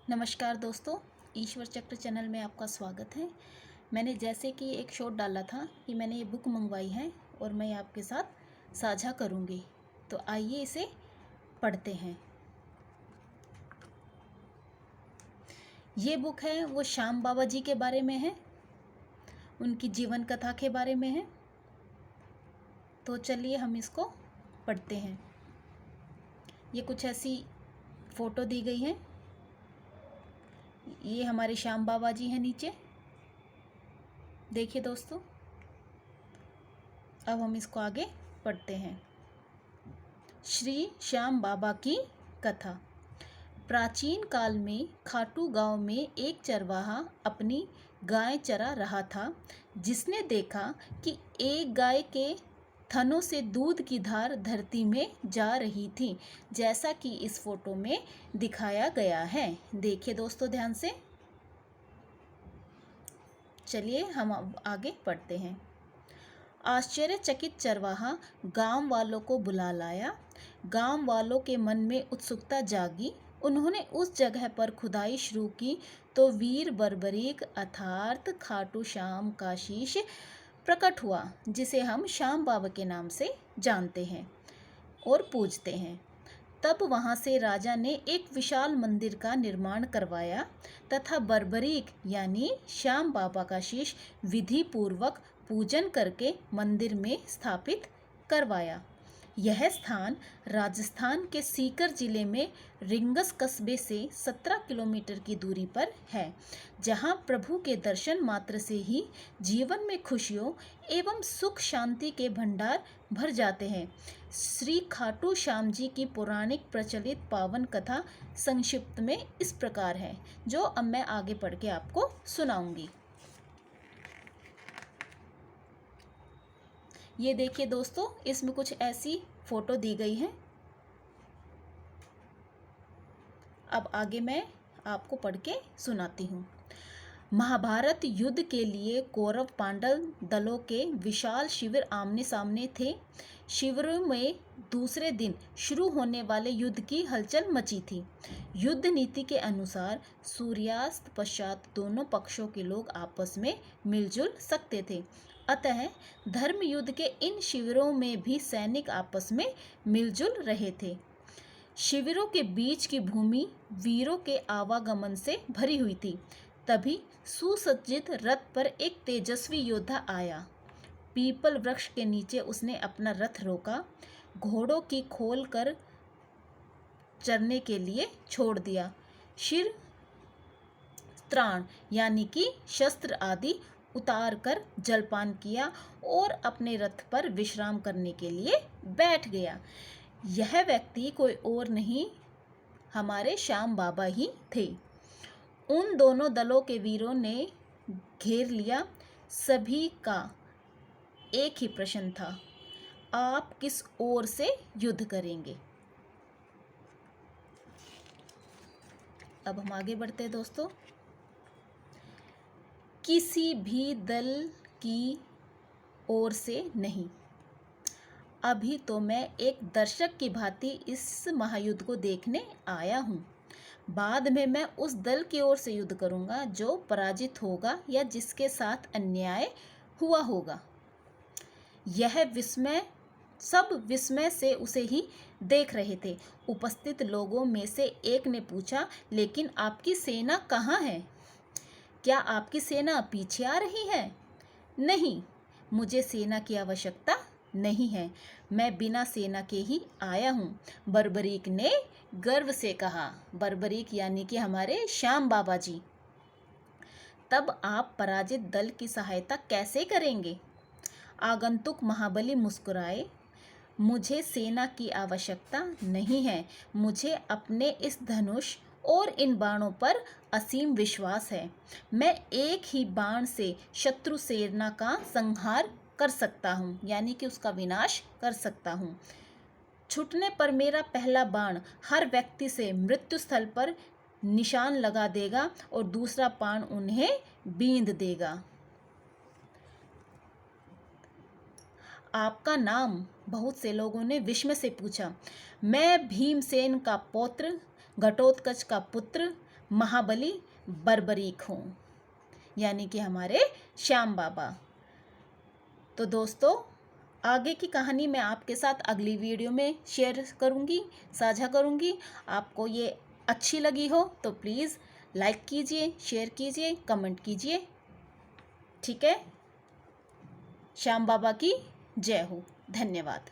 नमस्कार दोस्तों, ईश्वर चक्र चैनल में आपका स्वागत है। मैंने जैसे कि एक शॉट डाला था कि मैंने ये बुक मंगवाई है और मैं आपके साथ साझा करूँगी, तो आइए इसे पढ़ते हैं। ये बुक है वो श्याम बाबा जी के बारे में है, उनकी जीवन कथा के बारे में है। तो चलिए हम इसको पढ़ते हैं। ये कुछ ऐसी फ़ोटो दी गई है। ये हमारे श्याम बाबा जी हैं नीचे, देखिए दोस्तों। अब हम इसको आगे पढ़ते हैं। श्री श्याम बाबा की कथा। प्राचीन काल में खाटू गांव में एक चरवाहा अपनी गाय चरा रहा था, जिसने देखा कि एक गाय के थनों से दूध की धार धरती में जा रही थी, जैसा कि इस फोटो में दिखाया गया है। देखिए दोस्तों ध्यान से। चलिए हम अब आगे पढ़ते हैं। आश्चर्यचकित चरवाहा गांव वालों को बुला लाया। गांव वालों के मन में उत्सुकता जागी। उन्होंने उस जगह पर खुदाई शुरू की तो वीर बर्बरीक अर्थात खाटू श्याम का शीश प्रकट हुआ, जिसे हम श्याम बाबा के नाम से जानते हैं और पूजते हैं। तब वहां से राजा ने एक विशाल मंदिर का निर्माण करवाया तथा बर्बरीक यानी श्याम बाबा का शीश विधि पूर्वक पूजन करके मंदिर में स्थापित करवाया। यह स्थान राजस्थान के सीकर जिले में रिंगस कस्बे से 17 किलोमीटर की दूरी पर है, जहां प्रभु के दर्शन मात्र से ही जीवन में खुशियों एवं सुख शांति के भंडार भर जाते हैं। श्री खाटू श्याम जी की पौराणिक प्रचलित पावन कथा संक्षिप्त में इस प्रकार है, जो अब मैं आगे पढ़ के आपको सुनाऊंगी। ये देखिए दोस्तों, इसमें कुछ ऐसी फोटो दी गई है। अब आगे मैं आपको पढ़ के सुनाती हूँ। महाभारत युद्ध के लिए कौरव पांडव दलों के विशाल शिविर आमने सामने थे। शिविरों में दूसरे दिन शुरू होने वाले युद्ध की हलचल मची थी। युद्ध नीति के अनुसार सूर्यास्त पश्चात दोनों पक्षों के लोग आपस में मिलजुल सकते थे, अतः धर्म युद्ध के इन शिविरों में भी सैनिक आपस में मिलजुल रहे थे। शिविरों के बीच की भूमि वीरों के आवागमन से भरी हुई थी। तभी सुसज्जित रथ पर एक तेजस्वी योद्धा आया। पीपल वृक्ष के नीचे उसने अपना रथ रोका, घोड़ों की खोल कर चरने के लिए छोड़ दिया। शिर त्राण यानी कि शस्त्र आदि उतार कर जलपान किया और अपने रथ पर विश्राम करने के लिए बैठ गया। यह व्यक्ति कोई और नहीं, हमारे श्याम बाबा ही थे। उन दोनों दलों के वीरों ने घेर लिया। सभी का एक ही प्रश्न था, आप किस ओर से युद्ध करेंगे। अब हम आगे बढ़ते हैं दोस्तों। किसी भी दल की ओर से नहीं। अभी तो मैं एक दर्शक की भांति इस महायुद्ध को देखने आया हूँ। बाद में मैं उस दल की ओर से युद्ध करूँगा जो पराजित होगा या जिसके साथ अन्याय हुआ होगा। यह सब विस्मय से उसे ही देख रहे थे। उपस्थित लोगों में से एक ने पूछा, लेकिन आपकी सेना कहाँ है? क्या आपकी सेना पीछे आ रही है? नहीं, मुझे सेना की आवश्यकता नहीं है, मैं बिना सेना के ही आया हूँ, बर्बरीक ने गर्व से कहा। बर्बरीक यानी कि हमारे श्याम बाबा जी। तब आप पराजित दल की सहायता कैसे करेंगे? आगंतुक महाबली मुस्कुराए। मुझे सेना की आवश्यकता नहीं है, मुझे अपने इस धनुष और इन बाणों पर असीम विश्वास है। मैं एक ही बाण से शत्रु सेना का संहार कर सकता हूँ, यानी कि उसका विनाश कर सकता हूँ। छूटने पर मेरा पहला बाण हर व्यक्ति से मृत्यु स्थल पर निशान लगा देगा और दूसरा बाण उन्हें बींध देगा। आपका नाम? बहुत से लोगों ने विस्मय से पूछा। मैं भीमसेन का पौत्र, घटोत्कच का पुत्र, महाबली बर्बरीक हों, यानी कि हमारे श्याम बाबा। तो दोस्तों, आगे की कहानी मैं आपके साथ अगली वीडियो में शेयर करूंगी, साझा करूंगी। आपको ये अच्छी लगी हो तो प्लीज़ लाइक कीजिए, शेयर कीजिए, कमेंट कीजिए। ठीक है। श्याम बाबा की जय हो। धन्यवाद।